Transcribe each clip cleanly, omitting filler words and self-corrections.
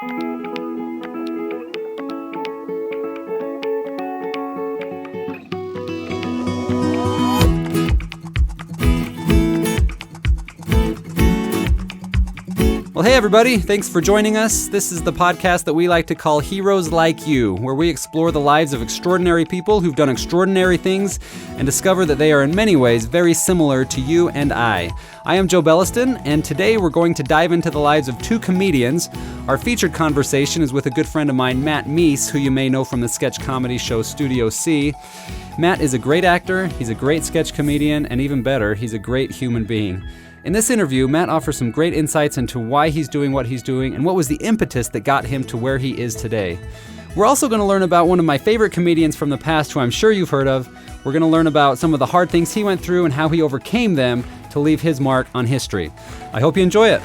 Well, hey everybody, thanks for joining us. This is the podcast that we like to call Heroes Like You, where we explore the lives of extraordinary people who've done extraordinary things and discover that they are in many ways very similar to you and I. I am Joe Belliston, and today we're going to dive into the lives of two comedians. Our featured conversation is with a good friend of mine, Matt Meese, who you may know from the sketch comedy show Studio C. Matt is a great actor, he's a great sketch comedian, and even better, he's a great human being. In this interview, Matt offers some great insights into why he's doing what he's doing and what was the impetus that got him to where he is today. We're also going to learn about one of my favorite comedians from the past who I'm sure you've heard of. We're going to learn about some of the hard things he went through and how he overcame them to leave his mark on history. I hope you enjoy it.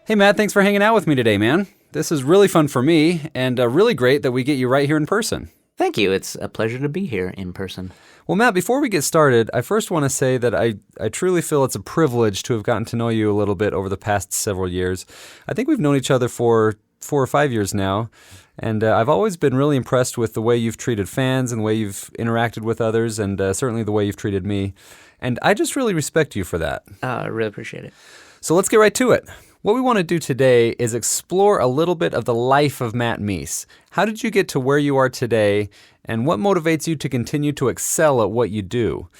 Hey Matt, thanks for hanging out with me today, man. This is really fun for me and really great that we get you right here in person. Thank you. It's a pleasure to be here in person. Well, Matt, before we get started, I first want to say that I truly feel it's a privilege to have gotten to know you a little bit over the past several years. I think we've known each other for 4 or 5 years now, and I've always been really impressed with the way you've treated fans and the way you've interacted with others, and certainly the way you've treated me. And I just really respect you for that. I really appreciate it. So let's get right to it. What we want to do today is explore a little bit of the life of Matt Meese. How did you get to where you are today, and what motivates you to continue to excel at what you do?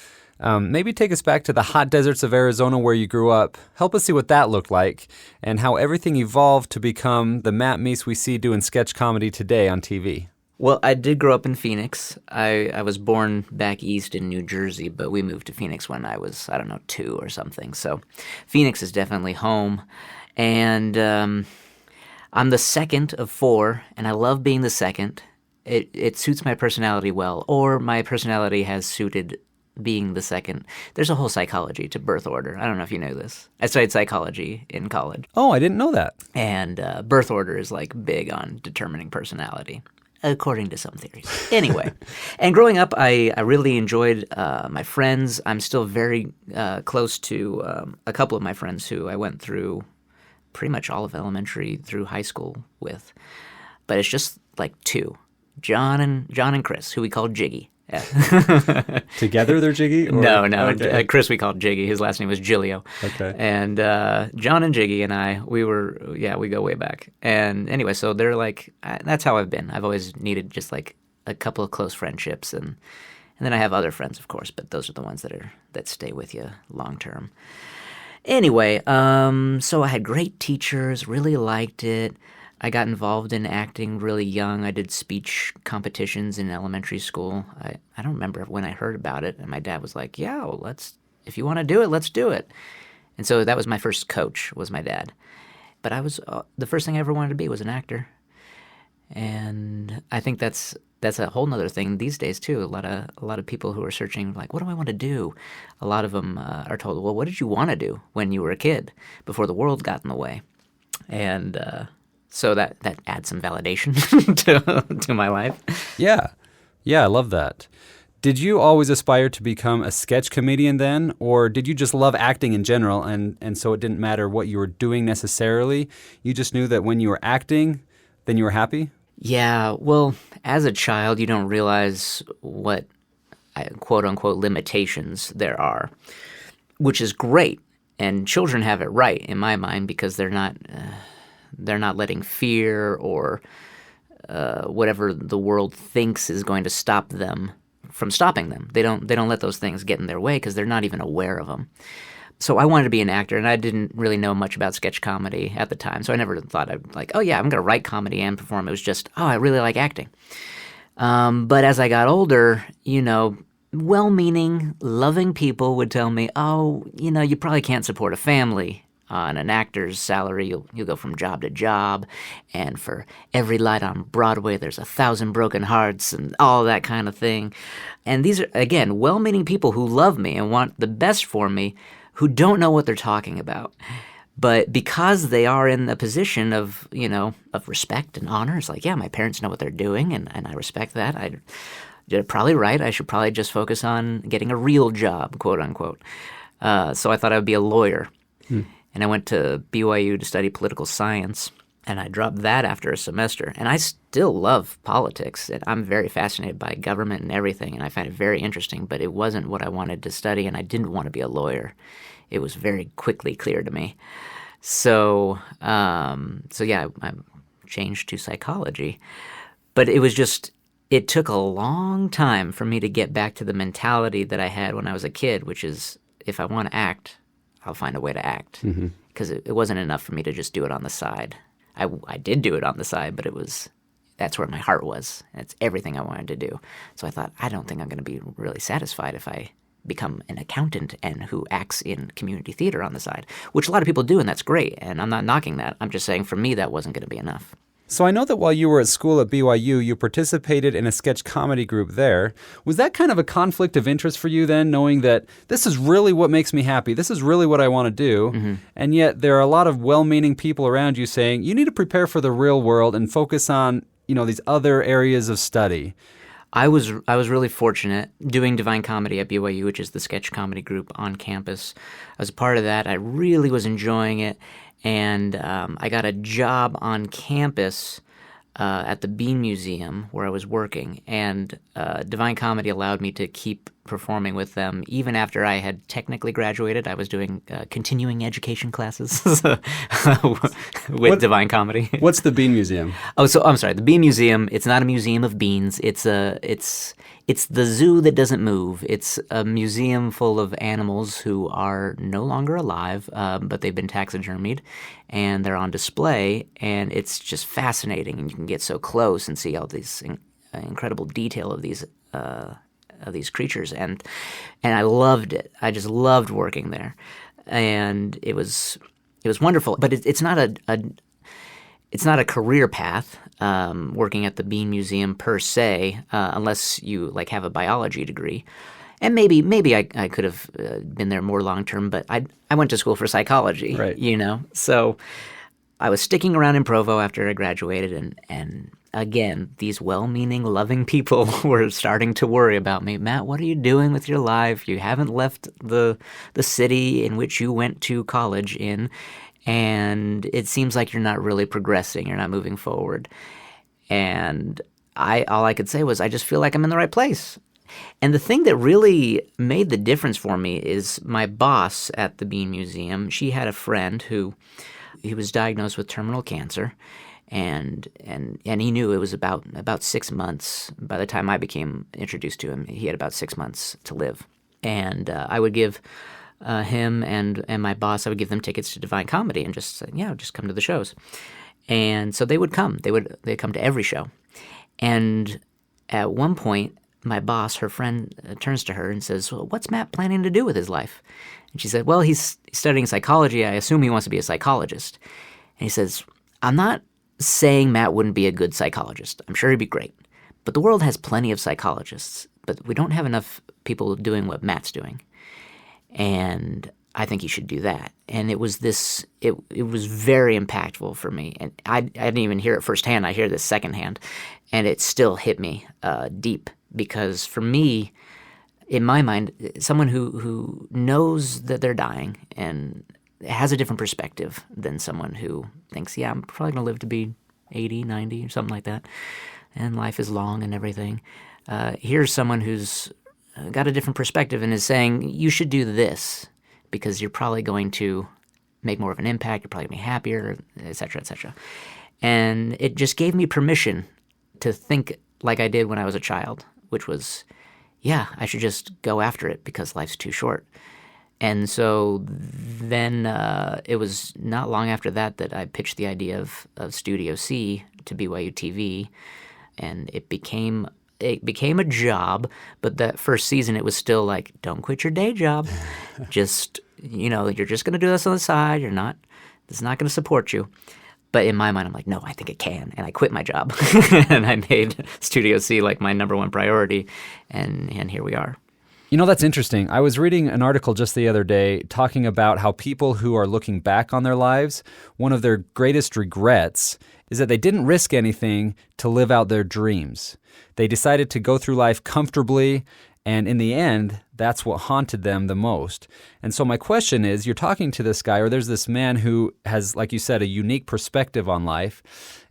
Maybe take us back to the hot deserts of Arizona where you grew up. Help us see what that looked like, and how everything evolved to become the Matt Meese we see doing sketch comedy today on TV. Well, I did grow up in Phoenix. I was born back east in New Jersey, but we moved to Phoenix when I was, 2 or something. So Phoenix is definitely home. And I'm the second of 4, and I love being the second. It suits my personality well, or my personality has suited being the second. There's a whole psychology to birth order. I don't know if you know this. I studied psychology in college. Oh, I didn't know that. And birth order is like big on determining personality, according to some theories. Anyway, and growing up, I really enjoyed my friends. I'm still very close to a couple of my friends who I went through pretty much all of elementary through high school with. But it's just like 2, John and Chris, who we called Jiggy. Yeah. Together they're Jiggy? Or? No. Okay. Chris we called Jiggy. His last name was Giglio. Okay. And John and Jiggy and I, we go way back. And anyway, so they're like, that's how I've been. I've always needed just like a couple of close friendships. And then I have other friends, of course, but those are the ones that stay with you long term. Anyway, so I had great teachers, really liked it. I got involved in acting really young. I did speech competitions in elementary school. I don't remember when I heard about it, and my dad was like, yeah, well, if you want to do it, let's do it. And so that was my first coach, was my dad. But I was the first thing I ever wanted to be was an actor. And I think that's a whole nother thing these days too. A lot of people who are searching, like, what do I want to do? A lot of them are told, well, what did you want to do when you were a kid before the world got in the way? And so that adds some validation to my life. Yeah, I love that. Did you always aspire to become a sketch comedian then, or did you just love acting in general, and so it didn't matter what you were doing necessarily? You just knew that when you were acting, then you were happy? Yeah, well, as a child, you don't realize what quote-unquote limitations there are, which is great. And children have it right, in my mind, because they're not letting fear or whatever the world thinks is going to stop them from stopping them. They don't let those things get in their way because they're not even aware of them. So I wanted to be an actor, and I didn't really know much about sketch comedy at the time. So I never thought I'd like, oh yeah, I'm going to write comedy and perform. It was just, oh, I really like acting. But as I got older, well-meaning, loving people would tell me, oh, you probably can't support a family on an actor's salary. You'll go from job to job, and for every light on Broadway, there's 1,000 broken hearts and all that kind of thing. And these are, again, well-meaning people who love me and want the best for me, who don't know what they're talking about. But because they are in a position of respect and honor, it's like, yeah, my parents know what they're doing, and I respect that. They're probably right. I should probably just focus on getting a real job, quote unquote. So I thought I would be a lawyer. And I went to BYU to study political science, and I dropped that after a semester. And I still love politics, and I'm very fascinated by government and everything, and I find it very interesting, but it wasn't what I wanted to study, and I didn't want to be a lawyer. It was very quickly clear to me. So yeah, I changed to psychology. But it took a long time for me to get back to the mentality that I had when I was a kid, which is if I want to act, I'll find a way to act. Because it wasn't enough for me to just do it on the side. I did do it on the side, but that's where my heart was. It's everything I wanted to do. So I thought, I don't think I'm going to be really satisfied if I become an accountant and who acts in community theater on the side, which a lot of people do, and that's great. And I'm not knocking that. I'm just saying for me, that wasn't going to be enough. So I know that while you were at school at BYU, you participated in a sketch comedy group there. Was that kind of a conflict of interest for you then, knowing that this is really what makes me happy, this is really what I want to do, and yet there are a lot of well-meaning people around you saying, you need to prepare for the real world and focus on, these other areas of study? I was really fortunate doing Divine Comedy at BYU, which is the sketch comedy group on campus. I was a part of that. I really was enjoying it. And I got a job on campus at the Bean Museum where I was working. And Divine Comedy allowed me to keep performing with them even after I had technically graduated. I was doing continuing education classes with Divine Comedy. What's the Bean Museum? Oh, so I'm sorry. The Bean Museum, it's not a museum of beans. It's the zoo that doesn't move. It's a museum full of animals who are no longer alive, but they've been taxidermied, and they're on display, and it's just fascinating, and you can get so close and see all these incredible detail of these creatures, and I loved it. I just loved working there, and it was wonderful. But it's not a career path, working at the Bean Museum per se, unless you have a biology degree. And maybe I could have been there more long term, but I went to school for psychology, right. So I was sticking around in Provo after I graduated, and again, these well-meaning, loving people were starting to worry about me. Matt, what are you doing with your life? You haven't left the city in which you went to college in. And it seems like you're not really progressing. You're not moving forward. And all I could say was, I just feel like I'm in the right place. And the thing that really made the difference for me is my boss at the Bean Museum. She had a friend who he was diagnosed with terminal cancer, and he knew it was about 6 months. By the time I became introduced to him, he had about 6 months to live. And I would give him and my boss, I would give them tickets to Divine Comedy and just say, just come to the shows. And so they would come. They'd come to every show. And at one point, my boss, her friend, turns to her and says, well, what's Matt planning to do with his life? And she said, well, he's studying psychology. I assume he wants to be a psychologist. And he says, I'm not saying Matt wouldn't be a good psychologist. I'm sure he'd be great. But the world has plenty of psychologists, but we don't have enough people doing what Matt's doing. And I think you should do that. And it was very impactful for me. And I didn't even hear it firsthand. I hear this secondhand. And it still hit me deep. Because for me, in my mind, someone who knows that they're dying and has a different perspective than someone who thinks, I'm probably going to live to be 80, 90 or something like that. And life is long and everything. Here's someone who's got a different perspective and is saying, you should do this because you're probably going to make more of an impact, you're probably going to be happier, et cetera, et cetera. And it just gave me permission to think like I did when I was a child, which was, I should just go after it because life's too short. And so then it was not long after that I pitched the idea of Studio C to BYU TV, and it became a job, but that first season it was still like, don't quit your day job. Just, you're just going to do this on the side. This is not going to support you. But in my mind, I'm like, no, I think it can. And I quit my job. And I made Studio C like my number one priority. And here we are. That's interesting. I was reading an article just the other day talking about how people who are looking back on their lives, one of their greatest regrets is that they didn't risk anything to live out their dreams. They decided to go through life comfortably And in the end, that's what haunted them the most. And so my question is, you're talking to this guy, or there's this man who has, like you said, a unique perspective on life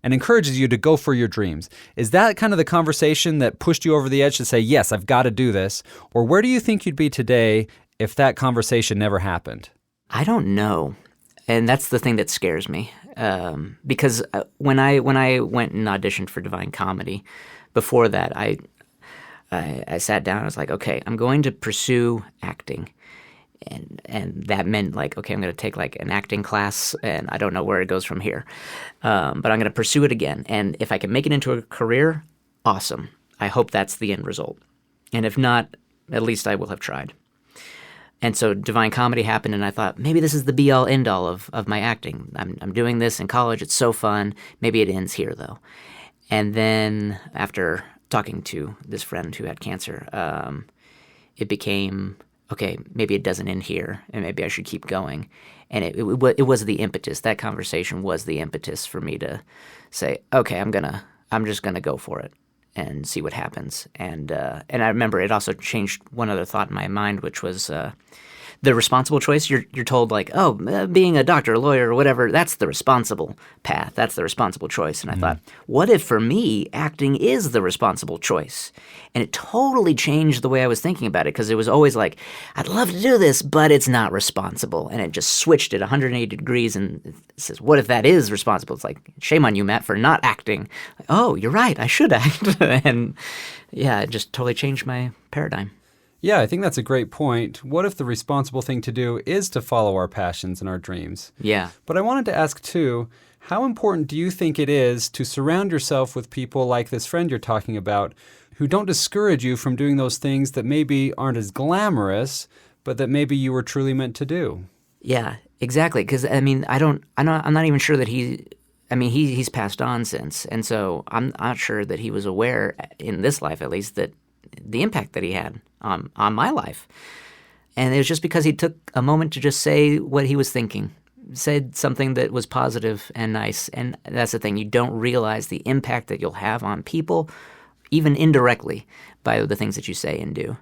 and encourages you to go for your dreams. Is that kind of the conversation that pushed you over the edge to say, yes, I've got to do this? Or where do you think you'd be today if that conversation never happened? I don't know. And that's the thing that scares me. Because when I went and auditioned for Divine Comedy, before that, I sat down and I was like, okay, I'm going to pursue acting. And that meant like, okay, I'm going to take like an acting class and I don't know where it goes from here. But I'm going to pursue it again. And if I can make it into a career, awesome. I hope that's the end result. And if not, at least I will have tried. And so Divine Comedy happened and I thought, maybe this is the be-all, end-all of my acting. I'm doing this in college. It's so fun. Maybe it ends here though. And then after talking to this friend who had cancer, it became, okay, maybe it doesn't end here, and maybe I should keep going. And it was the impetus. That conversation was the impetus for me to say, okay, I'm just gonna go for it and see what happens. And I remember it also changed one other thought in my mind, which was the responsible choice. You're told like, oh, being a doctor, a lawyer, or whatever, that's the responsible path. That's the responsible choice. And I thought, what if for me, acting is the responsible choice? And it totally changed the way I was thinking about it, because it was always like, I'd love to do this, but it's not responsible. And it just switched it 180 degrees and it says, what if that is responsible? It's like, shame on you, Matt, for not acting. Like, oh, you're right, I should act. And yeah, it just totally changed my paradigm. Yeah, I think that's a great point. What if the responsible thing to do is to follow our passions and our dreams? Yeah. But I wanted to ask, too, how important do you think it is to surround yourself with people like this friend you're talking about who don't discourage you from doing those things that maybe aren't as glamorous, but that maybe you were truly meant to do? Yeah, exactly. Because, I mean, I'm not even sure that he's passed on since. And so I'm not sure that he was aware, in this life at least, that the impact that he had on my life. And it was just because he took a moment to just say what he was thinking, said something that was positive and nice. And that's the thing. You don't realize the impact that you'll have on people, even indirectly, by the things that you say and do.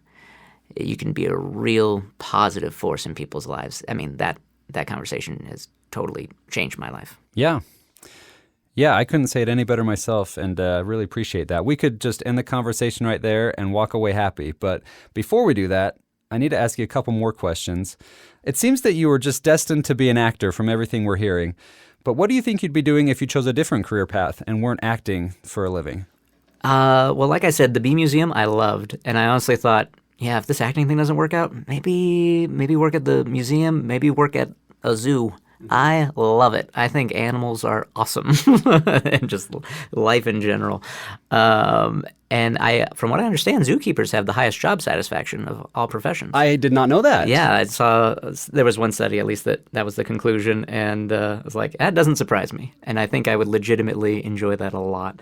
You can be a real positive force in people's lives. I mean, that conversation has totally changed my life. Yeah. Yeah, I couldn't say it any better myself, and really appreciate that. We could just end the conversation right there and walk away happy. But before we do that, I need to ask you a couple more questions. It seems that you were just destined to be an actor from everything we're hearing. But what do you think you'd be doing if you chose a different career path and weren't acting for a living? Well, like I said, the Bee Museum I loved, and I honestly thought, yeah, if this acting thing doesn't work out, maybe work at the museum, maybe work at a zoo. I love it. I think animals are awesome, and just life in general. And from what I understand, zookeepers have the highest job satisfaction of all professions. I did not know that. Yeah, I saw there was one study, at least, that was the conclusion, and I was like, that doesn't surprise me. And I think I would legitimately enjoy that a lot,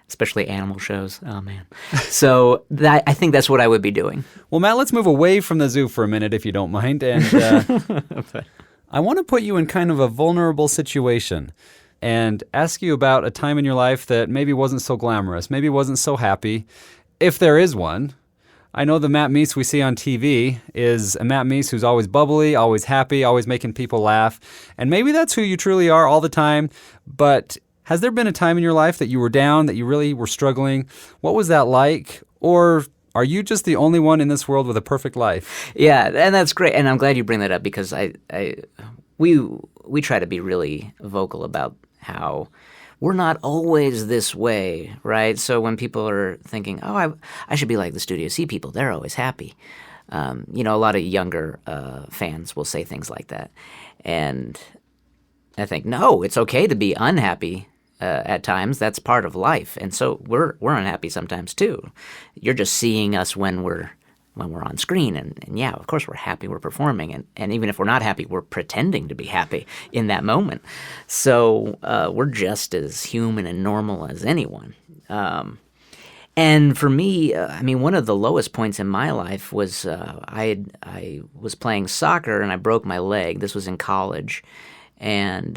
especially animal shows. Oh, man. So I think that's what I would be doing. Well, Matt, let's move away from the zoo for a minute, if you don't mind. And I want to put you in kind of a vulnerable situation and ask you about a time in your life that maybe wasn't so glamorous, maybe wasn't so happy, if there is one. I know the Matt Meese we see on TV is a Matt Meese who's always bubbly, always happy, always making people laugh. And maybe that's who you truly are all the time. But has there been a time in your life that you were down, that you really were struggling? What was that like? Or are you just the only one in this world with a perfect life? Yeah, and that's great. And I'm glad you bring that up, because we try to be really vocal about how we're not always this way, right? So when people are thinking, oh, I should be like the Studio C people, they're always happy. A lot of younger fans will say things like that. And I think, no, it's okay to be unhappy at times. That's part of life. And so we're unhappy sometimes too. You're just seeing us when we're on screen. And yeah, of course we're happy, we're performing. And even if we're not happy, we're pretending to be happy in that moment. So we're just as human and normal as anyone. And for me, one of the lowest points in my life was I was playing soccer and I broke my leg. This was in college. And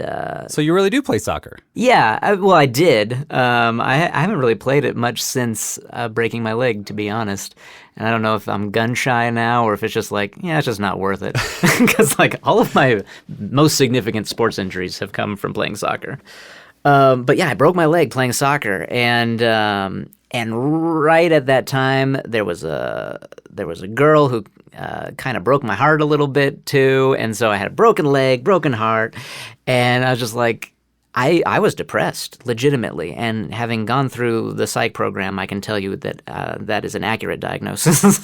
So you really do play soccer? yeah, I did. I haven't really played it much since breaking my leg, to be honest. And I don't know if I'm gun shy now or if it's just like, yeah, it's just not worth it. Because like all of my most significant sports injuries have come from playing soccer. But yeah, I broke my leg playing soccer, and right at that time there was a girl who kind of broke my heart a little bit too, and so I had a broken leg, broken heart, and I was just like, I was depressed, legitimately, and having gone through the psych program, I can tell you that that is an accurate diagnosis.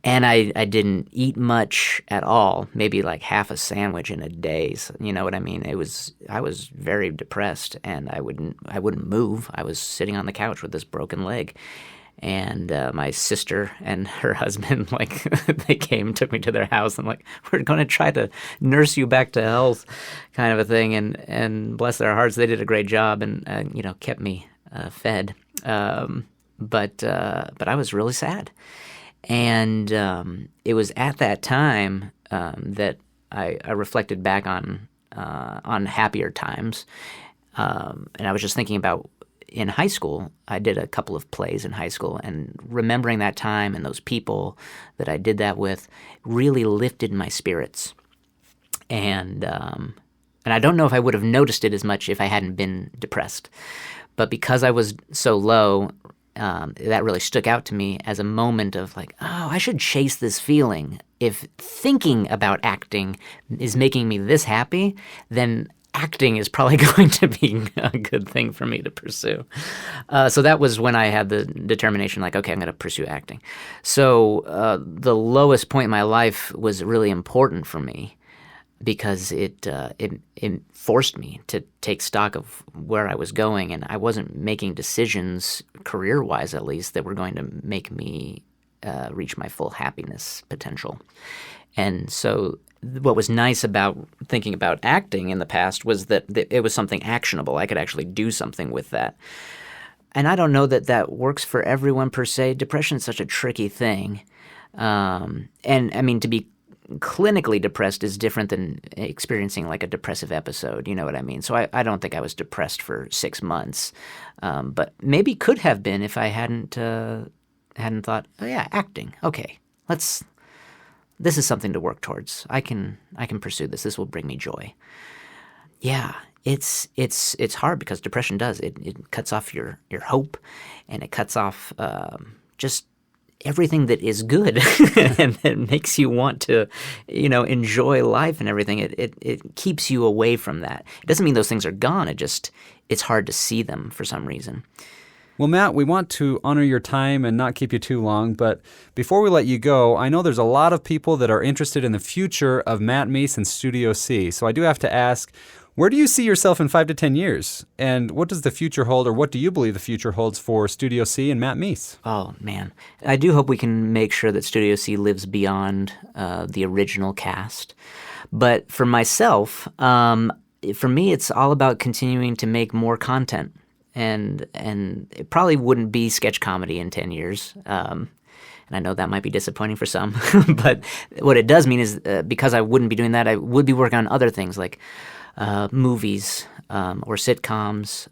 And I didn't eat much at all, maybe like half a sandwich in a day. So, you know what I mean? I was very depressed, and I wouldn't move. I was sitting on the couch with this broken leg. And my sister and her husband, like, they came, took me to their house, and like, we're going to try to nurse you back to health, kind of a thing. And bless their hearts, they did a great job, and kept me fed. But I was really sad. And it was at that time that I reflected back on happier times, and I was just thinking about in high school. I did a couple of plays in high school, and remembering that time and those people that I did that with really lifted my spirits. And I don't know if I would have noticed it as much if I hadn't been depressed, but because I was so low. That really stuck out to me as a moment of like, oh, I should chase this feeling. If thinking about acting is making me this happy, then acting is probably going to be a good thing for me to pursue. So that was when I had the determination, like, okay, I'm going to pursue acting. So the lowest point in my life was really important for me, because it forced me to take stock of where I was going, and I wasn't making decisions, career-wise at least, that were going to make me reach my full happiness potential. And so what was nice about thinking about acting in the past was that it was something actionable. I could actually do something with that. And I don't know that that works for everyone per se. Depression is such a tricky thing. And I mean, to be clinically depressed is different than experiencing like a depressive episode, you know what I mean? So I don't think I was depressed for 6 months, but maybe could have been if I hadn't thought, oh yeah, acting, okay, this is something to work towards. I can pursue this. This will bring me joy. Yeah, it's hard because depression does it cuts off your hope, and it cuts off just everything that is good and that makes you want to, enjoy life and everything. It keeps you away from that. It doesn't mean those things are gone. It's hard to see them for some reason. Well, Matt, we want to honor your time and not keep you too long, but before we let you go, I know there's a lot of people that are interested in the future of Matt Meese and Studio C. So I do have to ask, where do you see yourself in 5 to 10 years? And what does the future hold, or what do you believe the future holds for Studio C and Matt Meese? Oh, man. I do hope we can make sure that Studio C lives beyond the original cast. But for myself, for me, it's all about continuing to make more content. And it probably wouldn't be sketch comedy in 10 years. And I know that might be disappointing for some. But what it does mean is because I wouldn't be doing that, I would be working on other things like movies or sitcoms.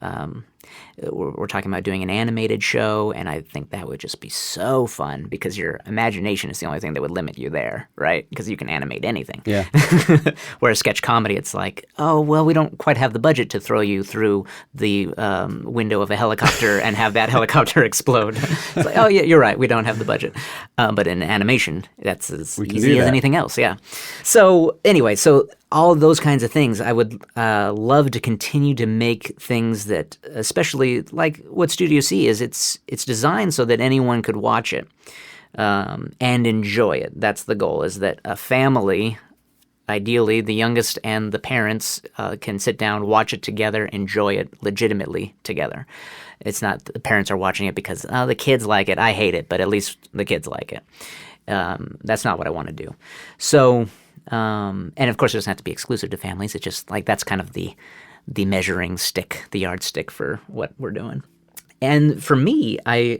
We're talking about doing an animated show, and I think that would just be so fun because your imagination is the only thing that would limit you there, right? Because you can animate anything. Yeah. Whereas sketch comedy, it's like, oh, well, we don't quite have the budget to throw you through the window of a helicopter and have that helicopter explode. It's like, oh, yeah, you're right, we don't have the budget. But in animation, that's as easy as anything else, yeah. So anyway, all those kinds of things, I would love to continue to make things that, especially like what Studio C is, it's designed so that anyone could watch it and enjoy it. That's the goal, is that a family, ideally the youngest and the parents, can sit down, watch it together, enjoy it legitimately together. It's not the parents are watching it because, oh, the kids like it, I hate it, but at least the kids like it. That's not what I want to do. So... and of course, it doesn't have to be exclusive to families. It's just like that's kind of the measuring stick, the yardstick for what we're doing. And for me, I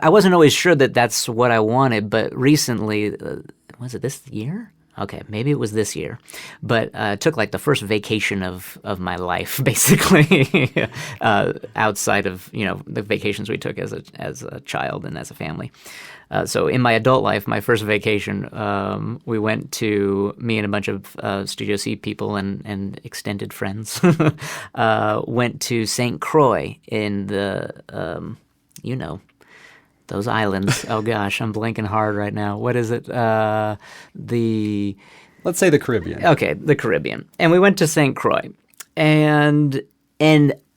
wasn't always sure that that's what I wanted, but recently, was it this year? okay, maybe it was this year, but took like the first vacation of my life, basically, outside of the vacations we took as a child and as a family. So in my adult life, my first vacation, we went to, me and a bunch of Studio C people and extended friends, went to St. Croix in the, those islands. Oh gosh, I'm blanking hard right now. What is it? Let's say the Caribbean. Okay, the Caribbean. And we went to St. Croix. And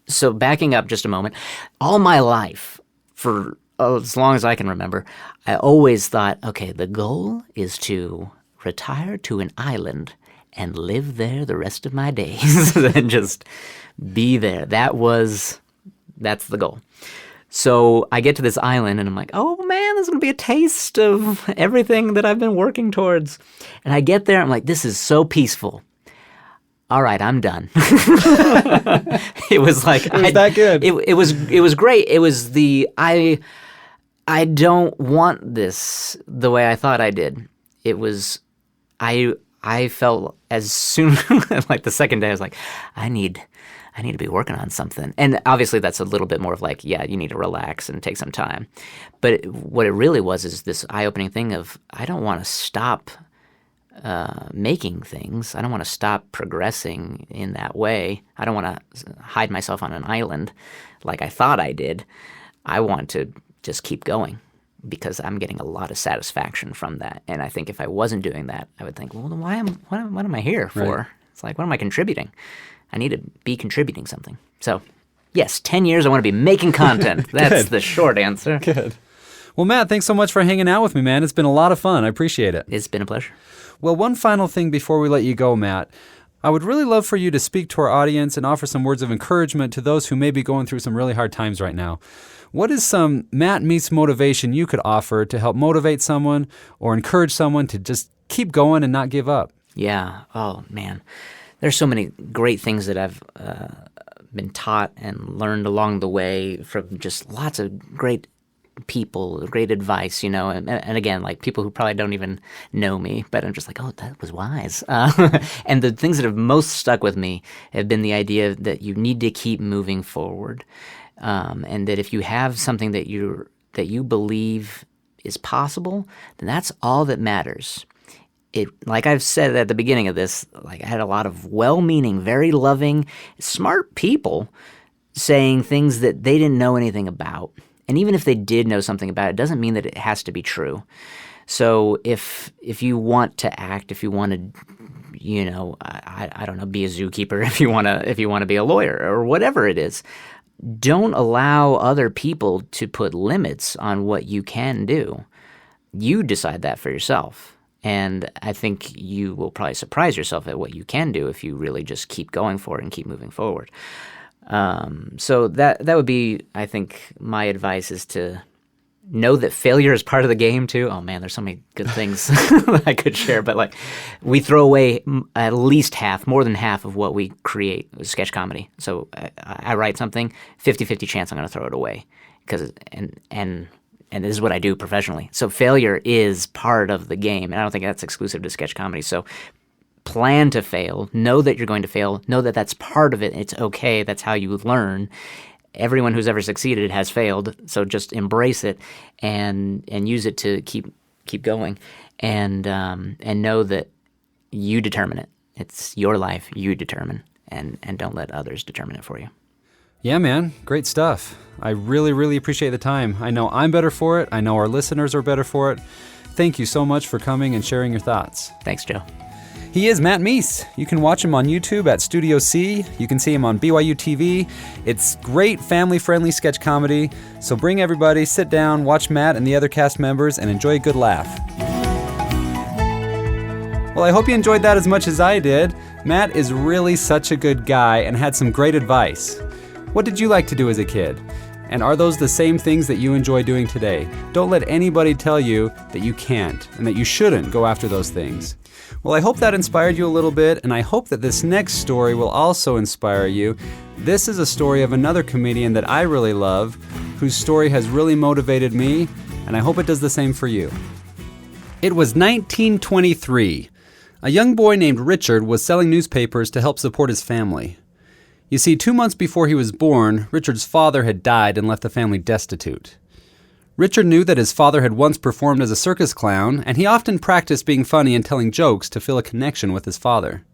so backing up just a moment, all my life, for as long as I can remember, I always thought, okay, the goal is to retire to an island and live there the rest of my days and just be there. That's the goal. So I get to this island and I'm like, oh man, this is going to be a taste of everything that I've been working towards. And I get there, I'm like, this is so peaceful. All right, I'm done. It was like it was that good. It was great. It was I don't want this the way I thought I did. It was I felt as soon like the second day I was like, I need to be working on something. And obviously that's a little bit more of like, yeah, you need to relax and take some time. But what it really was is this eye-opening thing of, I don't want to stop making things. I don't want to stop progressing in that way. I don't want to hide myself on an island like I thought I did. I want to just keep going because I'm getting a lot of satisfaction from that. And I think if I wasn't doing that, I would think, well, then what am I here for? Right. It's like, what am I contributing? I need to be contributing something. So, yes, 10 years I want to be making content. That's the short answer. Good. Well, Matt, thanks so much for hanging out with me, man. It's been a lot of fun. I appreciate it. It's been a pleasure. Well, one final thing before we let you go, Matt. I would really love for you to speak to our audience and offer some words of encouragement to those who may be going through some really hard times right now. What is some Matt Meese motivation you could offer to help motivate someone or encourage someone to just keep going and not give up? Yeah. Oh, man. There's so many great things that I've been taught and learned along the way from just lots of great people, great advice, and again, like people who probably don't even know me, but I'm just like, oh, that was wise. And the things that have most stuck with me have been the idea that you need to keep moving forward, and that if you have something that you believe is possible, then that's all that matters. Like I've said at the beginning of this, like I had a lot of well-meaning, very loving, smart people saying things that they didn't know anything about. And even if they did know something about it, doesn't mean that it has to be true. So if you want to act, if you want to, I don't know, be a zookeeper, if you want to be a lawyer or whatever it is, don't allow other people to put limits on what you can do. You decide that for yourself. And I think you will probably surprise yourself at what you can do if you really just keep going for it and keep moving forward. So that would be, I think, my advice is to know that failure is part of the game too. Oh man, there's so many good things that I could share, but like we throw away at least more than half of what we create with sketch comedy. So I write something, 50-50 chance I'm going to throw it away because and this is what I do professionally. So failure is part of the game, and I don't think that's exclusive to sketch comedy. So plan to fail. Know that you're going to fail. Know that that's part of it. It's okay. That's how you learn. Everyone who's ever succeeded has failed, so just embrace it and use it to keep going, and know that you determine it. It's your life. You determine, and don't let others determine it for you. Yeah, man. Great stuff. I really, really appreciate the time. I know I'm better for it. I know our listeners are better for it. Thank you so much for coming and sharing your thoughts. Thanks, Joe. He is Matt Meese. You can watch him on YouTube at Studio C. You can see him on BYU TV. It's great family-friendly sketch comedy. So bring everybody, sit down, watch Matt and the other cast members, and enjoy a good laugh. Well, I hope you enjoyed that as much as I did. Matt is really such a good guy and had some great advice. What did you like to do as a kid? And are those the same things that you enjoy doing today? Don't let anybody tell you that you can't and that you shouldn't go after those things. Well, I hope that inspired you a little bit, and I hope that this next story will also inspire you. This is a story of another comedian that I really love, whose story has really motivated me, and I hope it does the same for you. It was 1923. A young boy named Richard was selling newspapers to help support his family. You see, 2 months before he was born, Richard's father had died and left the family destitute. Richard knew that his father had once performed as a circus clown, and he often practiced being funny and telling jokes to feel a connection with his father.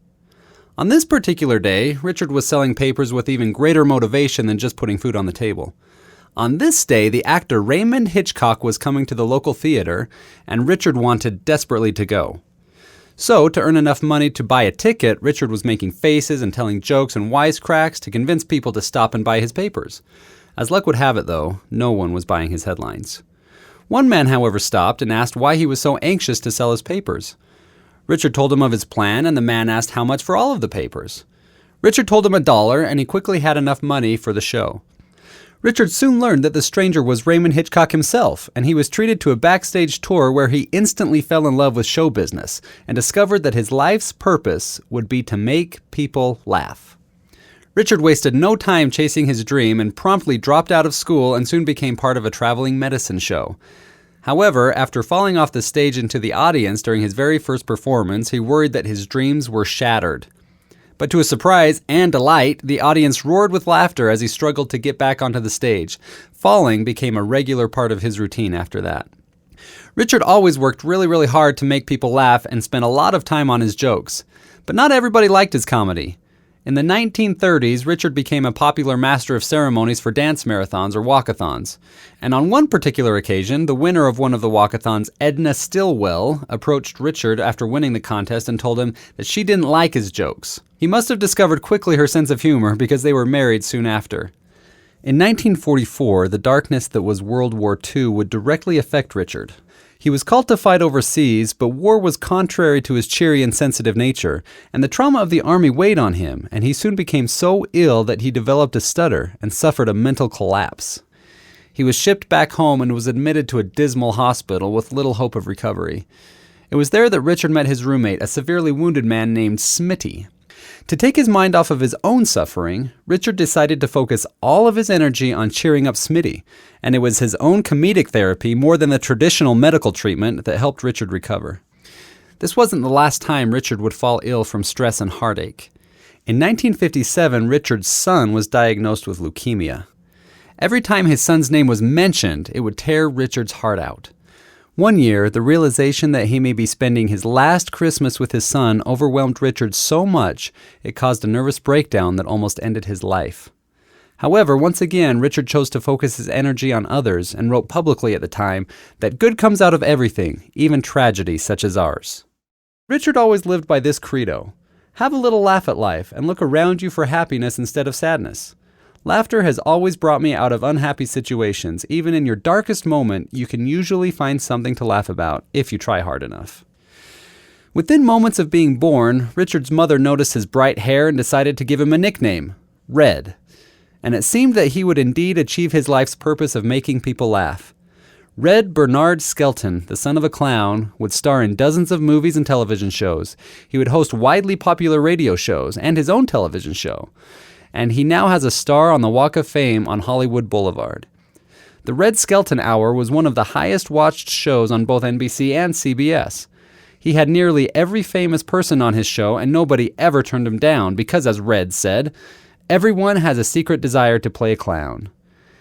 On this particular day, Richard was selling papers with even greater motivation than just putting food on the table. On this day, the actor Raymond Hitchcock was coming to the local theater, and Richard wanted desperately to go. So, to earn enough money to buy a ticket, Richard was making faces and telling jokes and wisecracks to convince people to stop and buy his papers. As luck would have it, though, no one was buying his headlines. One man, however, stopped and asked why he was so anxious to sell his papers. Richard told him of his plan, and the man asked how much for all of the papers. Richard told him $1, and he quickly had enough money for the show. Richard soon learned that the stranger was Raymond Hitchcock himself, and he was treated to a backstage tour where he instantly fell in love with show business and discovered that his life's purpose would be to make people laugh. Richard wasted no time chasing his dream and promptly dropped out of school and soon became part of a traveling medicine show. However, after falling off the stage into the audience during his very first performance, he worried that his dreams were shattered. But to his surprise and delight, the audience roared with laughter as he struggled to get back onto the stage. Falling became a regular part of his routine after that. Richard always worked really hard to make people laugh and spent a lot of time on his jokes. But not everybody liked his comedy. In the 1930s, Richard became a popular master of ceremonies for dance marathons or walkathons. And on one particular occasion, the winner of one of the walkathons, Edna Stillwell, approached Richard after winning the contest and told him that she didn't like his jokes. He must have discovered quickly her sense of humor because they were married soon after. In 1944, the darkness that was World War II would directly affect Richard. He was called to fight overseas, but war was contrary to his cheery and sensitive nature, and the trauma of the army weighed on him, and he soon became so ill that he developed a stutter and suffered a mental collapse. He was shipped back home and was admitted to a dismal hospital with little hope of recovery. It was there that Richard met his roommate, a severely wounded man named Smitty. To take his mind off of his own suffering, Richard decided to focus all of his energy on cheering up Smitty, and it was his own comedic therapy more than the traditional medical treatment that helped Richard recover. This wasn't the last time Richard would fall ill from stress and heartache. In 1957, Richard's son was diagnosed with leukemia. Every time his son's name was mentioned, it would tear Richard's heart out. One year, the realization that he may be spending his last Christmas with his son overwhelmed Richard so much it caused a nervous breakdown that almost ended his life. However, once again, Richard chose to focus his energy on others and wrote publicly at the time that good comes out of everything, even tragedy such as ours. Richard always lived by this credo: have a little laugh at life and look around you for happiness instead of sadness. Laughter has always brought me out of unhappy situations. Even in your darkest moment, you can usually find something to laugh about if you try hard enough. Within moments of being born, Richard's mother noticed his bright hair and decided to give him a nickname, Red. And it seemed that he would indeed achieve his life's purpose of making people laugh. Red Bernard Skelton, the son of a clown, would star in dozens of movies and television shows. He would host widely popular radio shows and his own television show. And he now has a star on the Walk of Fame on Hollywood Boulevard. The Red Skelton Hour was one of the highest watched shows on both NBC and CBS. He had nearly every famous person on his show, and nobody ever turned him down because, as Red said, everyone has a secret desire to play a clown.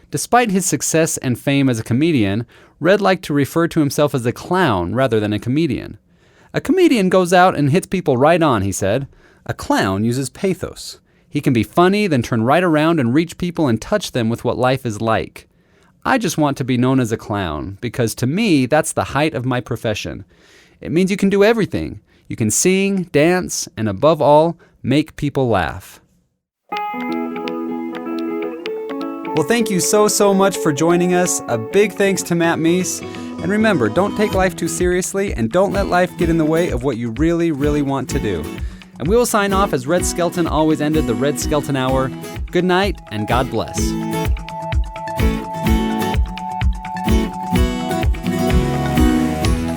Despite his success and fame as a comedian, Red liked to refer to himself as a clown rather than a comedian. A comedian goes out and hits people right on, he said. A clown uses pathos. He can be funny, then turn right around and reach people and touch them with what life is like. I just want to be known as a clown, because to me, that's the height of my profession. It means you can do everything. You can sing, dance, and above all, make people laugh. Well, thank you so much for joining us. A big thanks to Matt Meese. And remember, don't take life too seriously, and don't let life get in the way of what you really want to do. And we will sign off as Red Skelton always ended the Red Skelton Hour. Good night, and God bless. You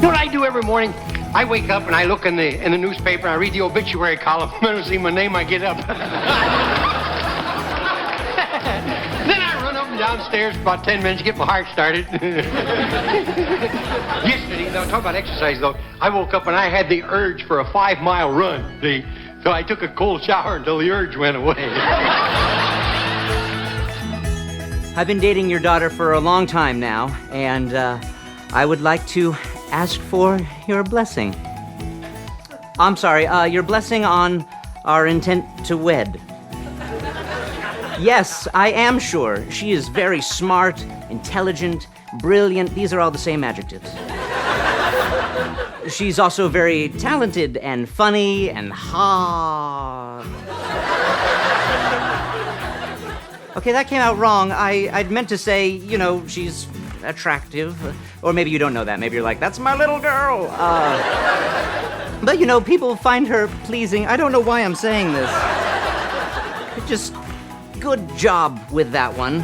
know what I do every morning? I wake up and I look in the newspaper and I read the obituary column. I don't see my name, I get up. Then I run up and downstairs for about 10 minutes to get my heart started. Yesterday, though, talk about exercise, though, I woke up and I had the urge for a 5-mile run. So I took a cold shower until the urge went away. I've been dating your daughter for a long time now, and I would like to ask for your blessing. I'm sorry, your blessing on our intent to wed. Yes, I am sure. She is very smart, intelligent, brilliant. These are all the same adjectives. She's also very talented and funny and hot. Okay, that came out wrong. I'd meant to say, you know, she's attractive. Or maybe you don't know that. Maybe you're like, that's my little girl. But, you know, people find her pleasing. I don't know why I'm saying this. Just good job with that one.